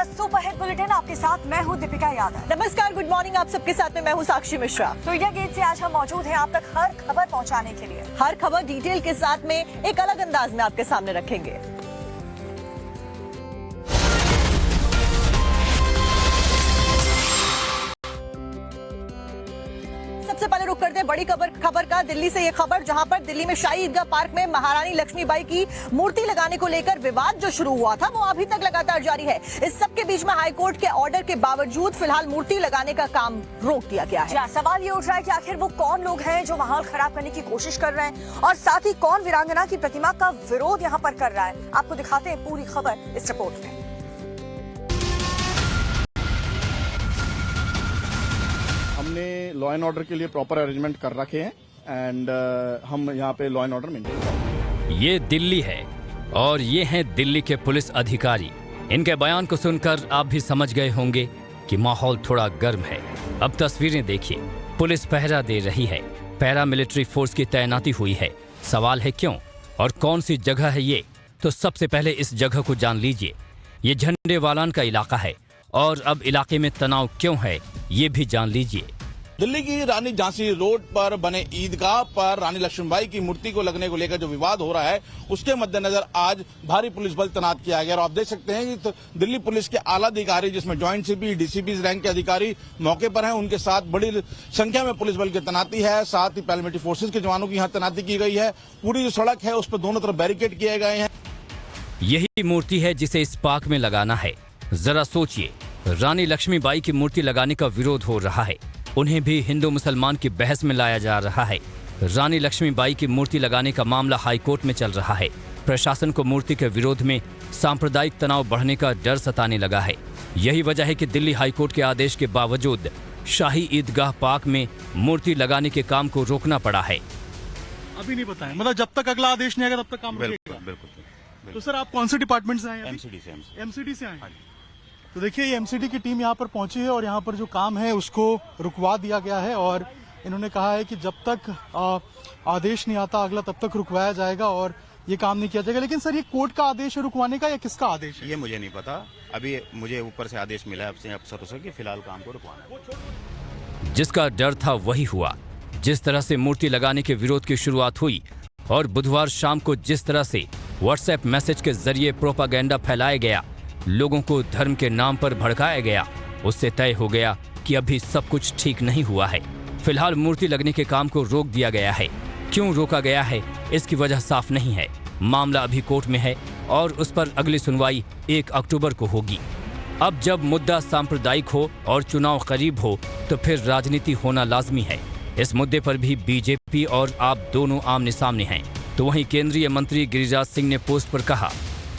Superhit bulletin आपके साथ मैं हूं दीपिका यादव। नमस्कार, गुड मॉर्निंग। आप सबके साथ में मैं हूं साक्षी मिश्रा। तो इंडिया गेट से आज हम मौजूद हैं आप तक हर खबर पहुंचाने के लिए। हर खबर डिटेल के साथ में एक अलग अंदाज में आपके सामने रखेंगे। सबसे पहले रुक करते हैं बड़ी खबर का। दिल्ली से ये खबर, जहां पर दिल्ली में शाही ईदगाह पार्क में महारानी लक्ष्मीबाई की मूर्ति लगाने को लेकर विवाद जो शुरू हुआ था वो अभी तक लगातार जारी है। इस सब के बीच में हाईकोर्ट के ऑर्डर के बावजूद फिलहाल मूर्ति लगाने का काम रोक दिया गया है। सवाल ये उठ रहा है कि आखिर वो कौन लोग हैं जो माहौल खराब करने की कोशिश कर रहे हैं और साथ ही कौन वीरांगना की प्रतिमा का विरोध यहाँ पर कर रहा है। आपको दिखाते हैं पूरी खबर इस रिपोर्ट में। हमने लॉ एंड ऑर्डर के लिए प्रॉपर अरेंजमेंट कर रखे हैं एंड हम यहाँ पे लॉ एंड ऑर्डर मेंटेन कर रहे हैं। ये दिल्ली है और ये हैं दिल्ली के पुलिस अधिकारी। इनके बयान को सुनकर आप भी समझ गए होंगे कि माहौल थोड़ा गर्म है। अब तस्वीरें देखिए, पुलिस पहरा दे रही है, पैरा मिलिट्री फोर्स की तैनाती हुई है। सवाल है क्यों और कौन सी जगह है ये? तो सबसे पहले इस जगह को जान लीजिए। ये झंडेवालान का इलाका है और अब इलाके में तनाव क्यों है ये भी जान लीजिए। दिल्ली की रानी झांसी रोड पर बने ईदगाह पर रानी लक्ष्मीबाई की मूर्ति को लगने को लेकर जो विवाद हो रहा है उसके मद्देनजर आज भारी पुलिस बल तैनात किया गया। और आप देख सकते हैं कि तो दिल्ली पुलिस के आला अधिकारी जिसमें ज्वाइंट सीपी, डीसीपी रैंक के अधिकारी मौके पर हैं। उनके साथ बड़ी संख्या में पुलिस बल की तैनाती है। साथ ही पैरामिलिट्री फोर्सेज के जवानों की यहाँ तैनाती की गई है। पूरी जो सड़क है उस पर दोनों तरफ बैरिकेड किए गए हैं। यही मूर्ति है जिसे इस पार्क में लगाना है। जरा सोचिए, रानी लक्ष्मीबाई की मूर्ति लगाने का विरोध हो रहा है। उन्हें भी हिंदू मुसलमान की बहस में लाया जा रहा है। रानी लक्ष्मीबाई की मूर्ति लगाने का मामला हाईकोर्ट में चल रहा है। प्रशासन को मूर्ति के विरोध में सांप्रदायिक तनाव बढ़ने का डर सताने लगा है। यही वजह है कि दिल्ली हाईकोर्ट के आदेश के बावजूद शाही ईदगाह पार्क में मूर्ति लगाने के काम को रोकना पड़ा है। अभी नहीं बताएं, मतलब जब तक अगला आदेश नहीं आएगा तब तक काम रुकेगा। बिल्कुल। तो सर, आप कौन से डिपार्टमेंट से आए? एमसीडी से आए। तो देखिए, ये एमसीडी की टीम यहाँ पर पहुंची है और यहाँ पर जो काम है उसको रुकवा दिया गया है और इन्होंने कहा है कि जब तक आदेश नहीं आता अगला तब तक रुकवाया जाएगा और ये काम नहीं किया जाएगा। लेकिन सर, ये कोर्ट का आदेश है रुकवाने का या किसका आदेश है? ये मुझे नहीं पता। अभी मुझे ऊपर से आदेश मिला है अपने अफसरों से कि फिलहाल काम को रुकवाना। जिसका डर था वही हुआ। जिस तरह से मूर्ति लगाने के विरोध की शुरुआत हुई और बुधवार शाम को जिस तरह से व्हाट्सएप मैसेज के जरिए प्रोपागेंडा फैलाया गया, लोगों को धर्म के नाम पर भड़काया गया, उससे तय हो गया कि अभी सब कुछ ठीक नहीं हुआ है। फिलहाल मूर्ति लगने के काम को रोक दिया गया है। क्यों रोका गया है इसकी वजह साफ नहीं है। मामला अभी कोर्ट में है और उस पर अगली सुनवाई 1 अक्टूबर को होगी। अब जब मुद्दा सांप्रदायिक हो और चुनाव करीब हो तो फिर राजनीति होना लाजमी है। इस मुद्दे पर भी बीजेपी और आप दोनों आमने सामने हैं। तो वहीं केंद्रीय मंत्री गिरिराज सिंह ने पोस्ट पर कहा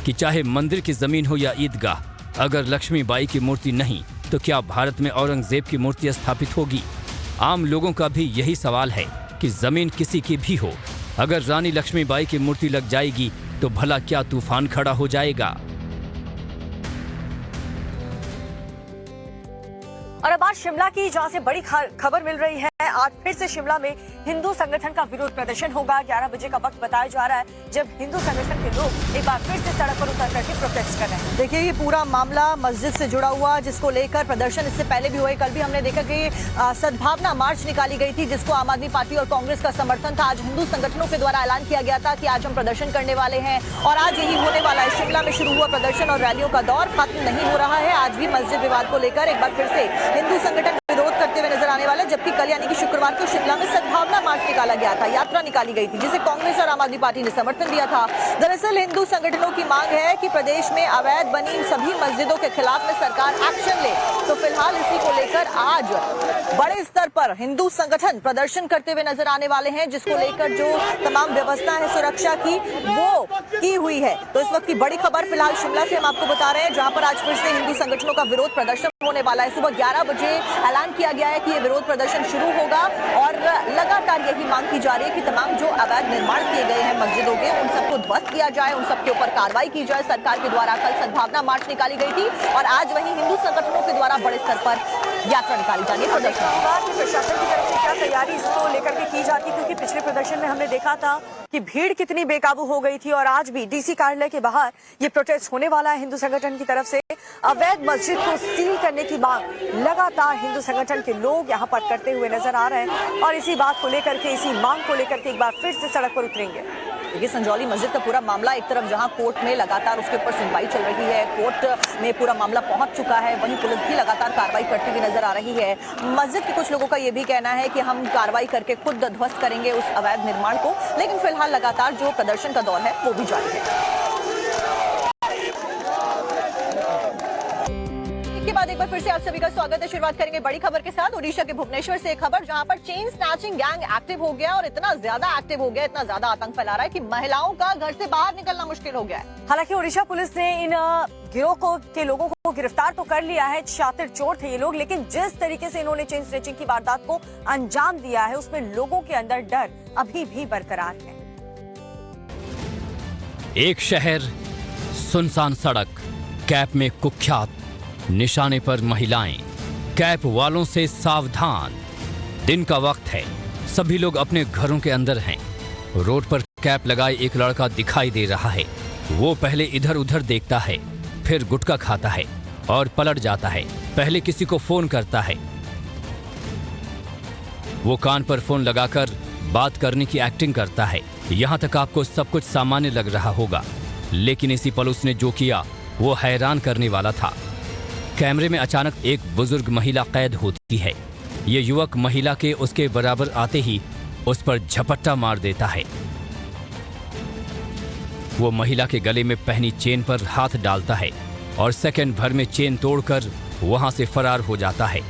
कि चाहे मंदिर की जमीन हो या ईदगाह, अगर लक्ष्मीबाई की मूर्ति नहीं तो क्या भारत में औरंगजेब की मूर्ति स्थापित होगी? आम लोगों का भी यही सवाल है कि जमीन किसी की भी हो, अगर रानी लक्ष्मीबाई की मूर्ति लग जाएगी तो भला क्या तूफान खड़ा हो जाएगा? और अब आज शिमला की जहां से बड़ी खबर मिल रही है। आज फिर से शिमला में हिंदू संगठन का विरोध प्रदर्शन होगा। 11 बजे का वक्त बताया जा रहा है जब हिंदू संगठन के लोग एक बार फिर से सड़क पर उतर करके प्रोटेस्ट कर रहे हैं। देखिए, ये पूरा मामला मस्जिद से जुड़ा हुआ जिसको लेकर प्रदर्शन इससे पहले भी हुए। कल भी हमने देखा कि सद्भावना मार्च निकाली गई थी जिसको आम आदमी पार्टी और कांग्रेस का समर्थन था। आज हिंदू संगठनों के द्वारा ऐलान किया गया था कि आज हम प्रदर्शन करने वाले हैं और आज यही होने वाला है। शिमला में शुरू हुआ प्रदर्शन और रैलियों का दौर खत्म नहीं हो रहा है। आज भी मस्जिद विवाद को लेकर एक बार फिर से हिंदू संगठन विरोध करते हुए नजर आने वाले, जबकि कल यानी कि शुक्रवार को शिमला में सद्भावना मार्च निकाला गया था, यात्रा निकाली गई थी जिसे कांग्रेस और आम आदमी पार्टी ने समर्थन दिया था। दरअसल हिंदू संगठनों की मांग है कि प्रदेश में अवैध बनी सभी मस्जिदों के खिलाफ में सरकार एक्शन ले। तो फिलहाल इसी को लेकर आज बड़े स्तर पर हिंदू संगठन प्रदर्शन करते हुए नजर आने वाले हैं, जिसको लेकर जो तमाम व्यवस्था है सुरक्षा की वो की हुई है। तो इस वक्त की बड़ी खबर फिलहाल शिमला से हम आपको बता रहे हैं, जहां पर आज फिर से हिंदू संगठनों का विरोध प्रदर्शन होने वाला है। सुबह 11 बजे ऐलान किया गया है कि ये विरोध प्रदर्शन शुरू होगा और लगातार यही मांग की जा रही है कि तमाम जो अवैध निर्माण किए गए हैं मस्जिदों के उन सबको ध्वस्त किया जाए, उन सबके ऊपर कार्रवाई की जाए। सरकार के द्वारा कल सद्भावना मार्च निकाली गई थी और आज वही हिंदू संगठनों के द्वारा बड़े स्तर पर यात्रा निकाली जानी है प्रदर्शन। होगा कि प्रशासन की तरफ से क्या तैयारी इसको लेकर के की जाती, क्योंकि पिछले प्रदर्शन में हमने देखा था कि भीड़ कितनी बेकाबू हो गई थी और आज भी डीसी कार्यालय के बाहर ये प्रोटेस्ट होने वाला है। हिंदू संगठन की तरफ से अवैध मस्जिद को सील करने की मांग लगातार हिंदू संगठन के लोग यहाँ पर करते हुए नजर आ रहे हैं और इसी बात को लेकर के, इसी मांग को लेकर के एक बार फिर से सड़क पर उतरेंगे। देखिए, संजौली मस्जिद का पूरा मामला एक तरफ जहां कोर्ट में लगातार उसके ऊपर सुनवाई चल रही है, कोर्ट में पूरा मामला पहुंच चुका है, वहीं पुलिस भी लगातार कार्रवाई करती हुई नजर आ रही है। मस्जिद के कुछ लोगों का यह भी कहना है कि हम कार्रवाई करके खुद ध्वस्त करेंगे उस अवैध निर्माण को, लेकिन फिलहाल लगातार जो प्रदर्शन का दौर है वो भी जारी है। के बाद एक बार फिर से आप सभी का स्वागत है। शुरुआत करेंगे बड़ी खबर के साथ। ओडिशा के भुवनेश्वर से एक खबर जहां पर चेन स्नैचिंग गैंग एक्टिव हो गया और इतना ज्यादा एक्टिव हो गया, इतना ज्यादा आतंक फैला रहा है कि महिलाओं का घर से बाहर निकलना मुश्किल हो गया है। हालांकि ओडिशा पुलिस ने इन गिरोह के लोगों को गिरफ्तार तो कर लिया है, शातिर चोर थे ये लोग, लेकिन जिस तरीके से इन्होंने चेन स्नैचिंग की वारदात को अंजाम दिया है उसमें लोगों के अंदर डर अभी भी बरकरार है। एक शहर, सुनसान सड़क, कैप में कुख्यात, निशाने पर महिलाएं, कैप वालों से सावधान। दिन का वक्त है, सभी लोग अपने घरों के अंदर हैं। रोड पर कैप लगाए एक लड़का दिखाई दे रहा है। वो पहले इधर उधर देखता है, फिर गुटखा खाता है और पलट जाता है। पहले किसी को फोन करता है। वो कान पर फोन लगाकर बात करने की एक्टिंग करता है। यहां तक आपको सब कुछ सामान्य लग रहा होगा, लेकिन इसी पल उसने जो किया वो हैरान करने वाला था। कैमरे में अचानक एक बुजुर्ग महिला कैद होती है। ये युवक महिला के उसके बराबर आते ही उस पर झपट्टा मार देता है। वो महिला के गले में पहनी चेन पर हाथ डालता है और सेकंड भर में चेन तोड़कर वहां से फरार हो जाता है।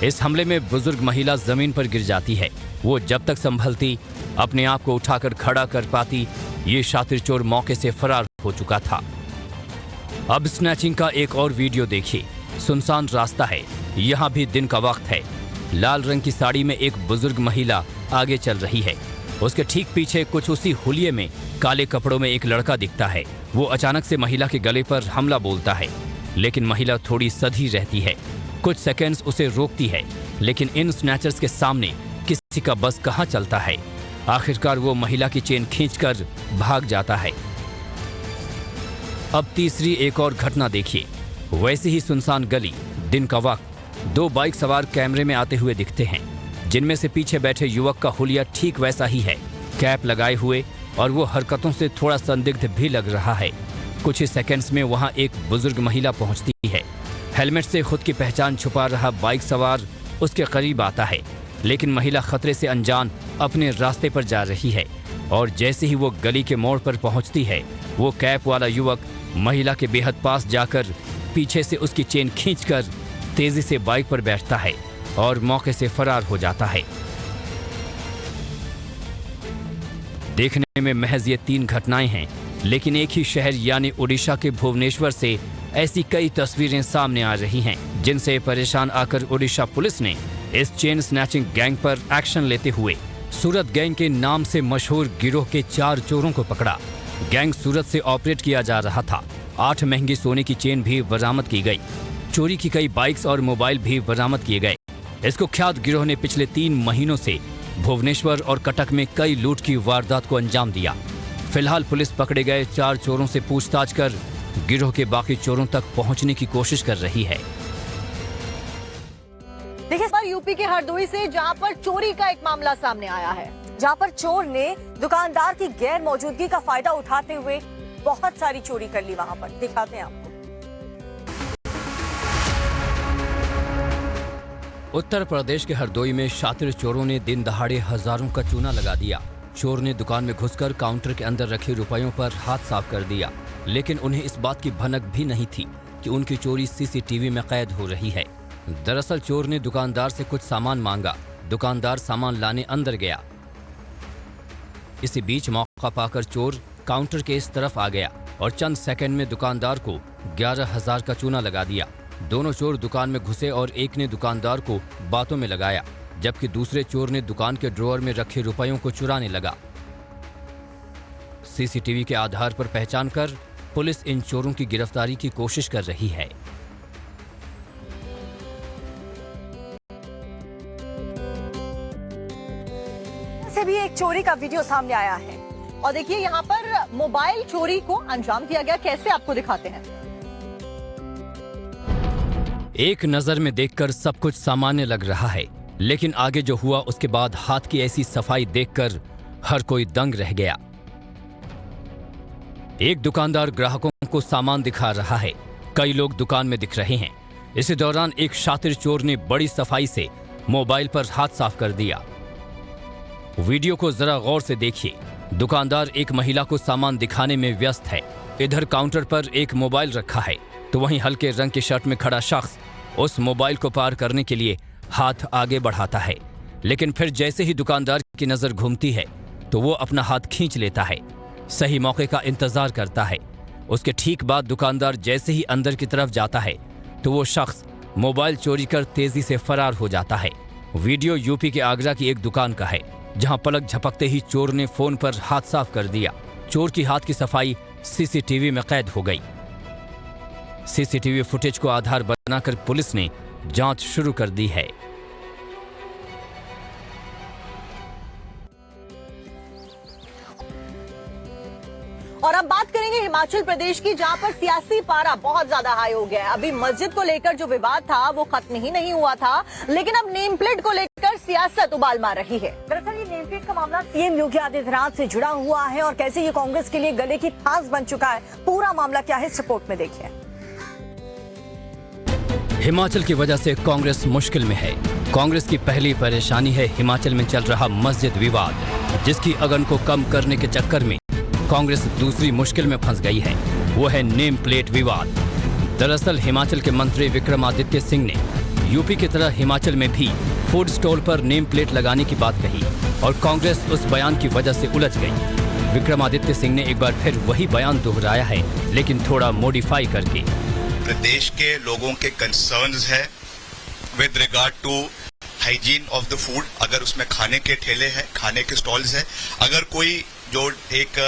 इस हमले में बुजुर्ग महिला जमीन पर गिर जाती है। वो जब तक संभलती, अपने आप को उठाकर खड़ा कर पाती, ये शातिर चोर मौके से फरार हो चुका था। अब स्नैचिंग का एक और वीडियो देखिए। सुनसान रास्ता है, यहाँ भी दिन का वक्त है। लाल रंग की साड़ी में एक बुजुर्ग महिला आगे चल रही है। उसके ठीक पीछे कुछ उसी हुलिये में काले कपड़ों में एक लड़का दिखता है। वो अचानक से महिला के गले पर हमला बोलता है, लेकिन महिला थोड़ी सधी रहती है। कुछ सेकंड्स उसे रोकती है, लेकिन इन स्नैचर्स के सामने किसी का बस कहाँ चलता है। आखिरकार वो महिला की चेन खींचकर भाग जाता है। अब तीसरी एक और घटना देखिए। वैसे ही सुनसान गली, दिन का वक्त, दो बाइक सवार कैमरे में आते हुए दिखते हैं, जिनमें से पीछे बैठे युवक का हुलिया ठीक वैसा ही है, कैप लगाए हुए, और वो हरकतों से थोड़ा संदिग्ध भी लग रहा है। कुछ ही सेकंड्स में वहां एक बुजुर्ग महिला पहुंचती है। हेलमेट से खुद की पहचान छुपा रहा बाइक सवार उसके करीब आता है, लेकिन महिला खतरे से अनजान अपने रास्ते पर जा रही है। और जैसे ही वो गली के मोड़ पर पहुंचती है, वो कैप वाला युवक महिला के बेहद पास जाकर पीछे से उसकी चेन खींचकर तेजी से बाइक पर बैठता है और मौके से फरार हो जाता है। देखने में महज ये 3 घटनाएं हैं, लेकिन एक ही शहर यानी ओडिशा के भुवनेश्वर से ऐसी कई तस्वीरें सामने आ रही हैं, जिनसे परेशान आकर ओडिशा पुलिस ने इस चेन स्नैचिंग गैंग पर एक्शन लेते हुए सूरत गैंग के नाम से मशहूर गिरोह के 4 चोरों को पकड़ा। गैंग सूरत से ऑपरेट किया जा रहा था। 8 महंगी सोने की चेन भी बरामद की गई। चोरी की कई बाइक्स और मोबाइल भी बरामद किए गए। इस कुख्यात गिरोह ने पिछले 3 महीनों से भुवनेश्वर और कटक में कई लूट की वारदात को अंजाम दिया। फिलहाल पुलिस पकड़े गए 4 चोरों से पूछताछ कर गिरोह के बाकी चोरों तक पहुंचने की कोशिश कर रही है। देखिए, इस बार यूपी के हरदोई से जहां पर चोरी का एक मामला सामने आया है, जहां पर चोर ने दुकानदार की गैर मौजूदगी का फायदा उठाते हुए बहुत सारी चोरी कर ली। वहां पर दिखाते हैं आपको। उत्तर प्रदेश के हरदोई में शातिर चोरों ने दिन दहाड़े हजारों का चूना लगा दिया। चोर ने दुकान में घुसकर काउंटर के अंदर रखे रुपयों पर हाथ साफ कर दिया, लेकिन उन्हें इस बात की भनक भी नहीं थी कि उनकी चोरी सीसीटीवी में कैद हो रही है। दरअसल चोर ने दुकानदार से कुछ सामान मांगा। दुकानदार सामान लाने अंदर गया। इसी बीच मौका पाकर चोर काउंटर के इस तरफ आ गया और चंद सेकंड में दुकानदार को 11,000 का चूना लगा दिया। दोनों चोर दुकान में घुसे और एक ने दुकानदार को बातों में लगाया, जबकि दूसरे चोर ने दुकान के ड्रॉअर में रखे रुपयों को चुराने लगा। सीसीटीवी के आधार पर पहचान कर पुलिस इन चोरों की गिरफ्तारी की कोशिश कर रही है। से भी एक चोरी का वीडियो सामने आया है और देखिए यहाँ पर मोबाइल चोरी को अंजाम दिया गया, कैसे आपको दिखाते हैं। एक नजर में देखकर सब कुछ सामान्य लग रहा है, लेकिन आगे जो हुआ उसके बाद हाथ की ऐसी सफाई देखकर हर कोई दंग रह गया। एक दुकानदार ग्राहकों को सामान दिखा रहा है, कई लोग दुकान में दिख रहे हैं। इसी दौरान एक शातिर चोर ने बड़ी सफाई से मोबाइल पर हाथ साफ कर दिया। वीडियो को जरा गौर से देखिए। दुकानदार एक महिला को सामान दिखाने में व्यस्त है। इधर काउंटर पर एक मोबाइल रखा है, तो वहीं हल्के रंग की शर्ट में खड़ा शख्स उस मोबाइल को पार करने के लिए हाथ आगे बढ़ाता है, लेकिन फिर जैसे ही दुकानदार की नजर घूमती है तो वो अपना हाथ खींच लेता है, सही मौके का इंतजार करता है। उसके ठीक बाद दुकानदार जैसे ही अंदर की तरफ जाता है तो वो शख्स मोबाइल चोरी कर तेजी से फरार हो जाता है। वीडियो यूपी के आगरा की एक दुकान का है, जहां पलक झपकते ही चोर ने फोन पर हाथ साफ कर दिया। चोर की हाथ की सफाई सीसीटीवी में कैद हो गई। सीसीटीवी फुटेज को आधार बनाकर पुलिस ने जांच शुरू कर दी है। और अब बात करेंगे हिमाचल प्रदेश की, जहां पर सियासी पारा बहुत ज्यादा हाई हो गया है। अभी मस्जिद को लेकर जो विवाद था वो खत्म ही नहीं हुआ था, लेकिन अब नेम प्लेट को लेकर सियासत उबाल मार रही है। दरअसल ये नेम प्लेट का मामला सीएम योगी आदित्यनाथ से जुड़ा हुआ है और कैसे ये कांग्रेस के लिए गले की फांस बन चुका है। पूरा मामला क्या है इस रिपोर्ट में देखिए। हिमाचल की वजह से कांग्रेस मुश्किल में है। कांग्रेस की पहली परेशानी है हिमाचल में चल रहा मस्जिद विवाद, जिसकी अगन को कम करने के चक्कर में कांग्रेस दूसरी मुश्किल में फंस गई है, वो है नेम प्लेट विवाद। दरअसल हिमाचल के मंत्री विक्रमादित्य सिंह ने यूपी की तरह हिमाचल में भी फूड स्टॉल पर नेम प्लेट लगाने की बात कही और कांग्रेस उस बयान की वजह से उलझ गई। विक्रमादित्य सिंह ने एक बार फिर वही बयान दोहराया है, लेकिन थोड़ा मॉडिफाई करके। प्रदेश के लोगों के कंसर्न्स है with regard to hygiene of the food. अगर उसमें खाने के ठेले हैं, खाने के स्टॉल्स हैं, अगर कोई जो एक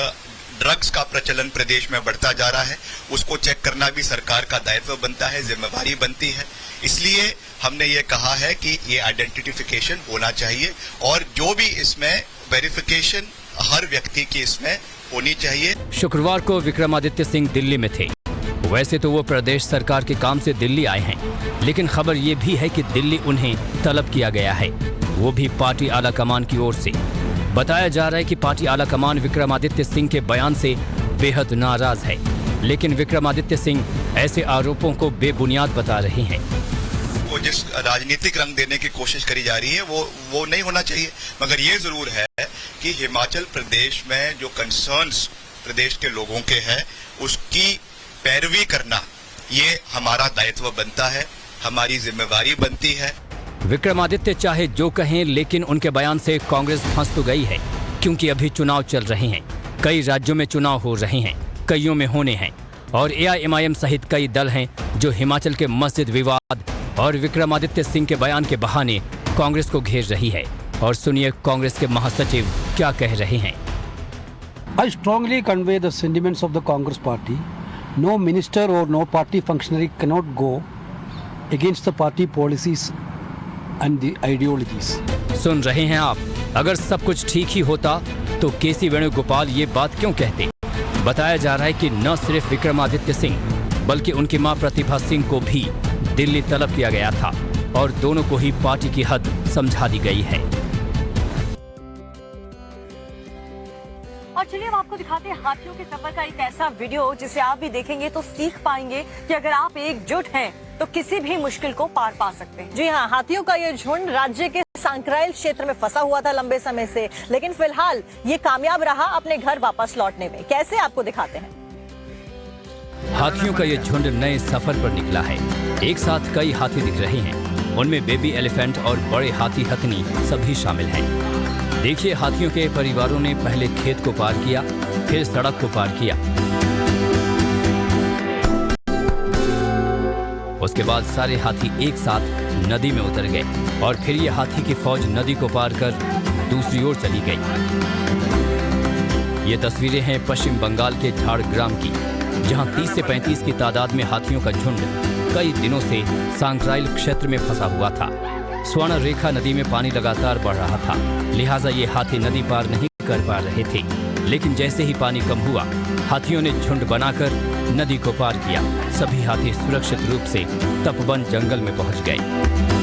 ड्रग्स का प्रचलन प्रदेश में बढ़ता जा रहा है, उसको चेक करना भी सरकार का दायित्व बनता है, जिम्मेवारी बनती है। इसलिए हमने ये कहा है कि ये आइडेंटिफिकेशन होना चाहिए और जो भी इसमें वेरिफिकेशन हर व्यक्ति की इसमें होनी चाहिए। शुक्रवार को विक्रमादित्य सिंह दिल्ली में थे। वैसे तो वो प्रदेश सरकार के काम से दिल्ली आए हैं, लेकिन खबर ये भी है कि दिल्ली उन्हें तलब किया गया है, वो भी पार्टी आला कमान की ओर से। बताया जा रहा है कि पार्टी आला कमान विक्रमादित्य सिंह के बयान से बेहद नाराज है, लेकिन विक्रमादित्य सिंह ऐसे आरोपों को बेबुनियाद बता रहे हैं। वो जिस राजनीतिक रंग देने की कोशिश करी जा रही है वो नहीं होना चाहिए, मगर ये जरूर है कि हिमाचल प्रदेश में जो कंसर्न्स प्रदेश के लोगों के हैं उसकी पैरवी करना ये हमारा दायित्व बनता है, हमारी जिम्मेवारी बनती है। विक्रमादित्य चाहे जो कहें, लेकिन उनके बयान से कांग्रेस फंस तो गई है, क्योंकि अभी चुनाव चल रहे हैं। कई राज्यों में चुनाव हो रहे हैं, कईयों में होने हैं, और AIMIM सहित कई दल हैं जो हिमाचल के मस्जिद विवाद और विक्रमादित्य सिंह के बयान के बहाने कांग्रेस को घेर रही है। और सुनिए कांग्रेस के महासचिव क्या कह रहे हैं। I strongly convey the sentiments of the Congress party. No minister or no party functionary cannot go against the party policies and the ideologies. सुन रहे हैं आप, अगर सब कुछ ठीक ही होता तो केसी वेणुगोपाल ये बात क्यों कहते। बताया जा रहा है कि न सिर्फ विक्रमादित्य सिंह बल्कि उनकी मां प्रतिभा सिंह को भी दिल्ली तलब किया गया था और दोनों को ही पार्टी की हद समझा दी गई है। और चलिए हम आपको दिखाते हैं हाथियों के सफर का एक ऐसा वीडियो जिसे आप भी देखेंगे तो सीख पाएंगे कि अगर आप एकजुट हैं तो किसी भी मुश्किल को पार पा सकते हैं। जी हाँ, हाथियों का ये झुंड राज्य के सांकराइल क्षेत्र में फंसा हुआ था लंबे समय से, लेकिन फिलहाल ये कामयाब रहा अपने घर वापस लौटने में। कैसे आपको दिखाते हैं। हाथियों का ये झुंड नए सफर पर निकला है। एक साथ कई हाथी दिख रहे हैं, उनमें बेबी एलिफेंट और बड़े हाथी हथनी सभी शामिल हैं। देखिए हाथियों के परिवारों ने पहले खेत को पार किया, फिर सड़क को पार किया, उसके बाद सारे हाथी एक साथ नदी में उतर गए और फिर ये हाथी की फौज नदी को पार कर दूसरी ओर चली गई। ये तस्वीरें हैं पश्चिम बंगाल के झाड़ग्राम की, जहां 30 से 35 की तादाद में हाथियों का झुंड कई दिनों से सांकराइल क्षेत्र में फंसा हुआ था। स्वर्ण रेखा नदी में पानी लगातार बढ़ रहा था, लिहाजा ये हाथी नदी पार नहीं कर पा रहे थे। लेकिन जैसे ही पानी कम हुआ, हाथियों ने झुंड बनाकर नदी को पार किया। सभी हाथी सुरक्षित रूप से तपबंद जंगल में पहुंच गए।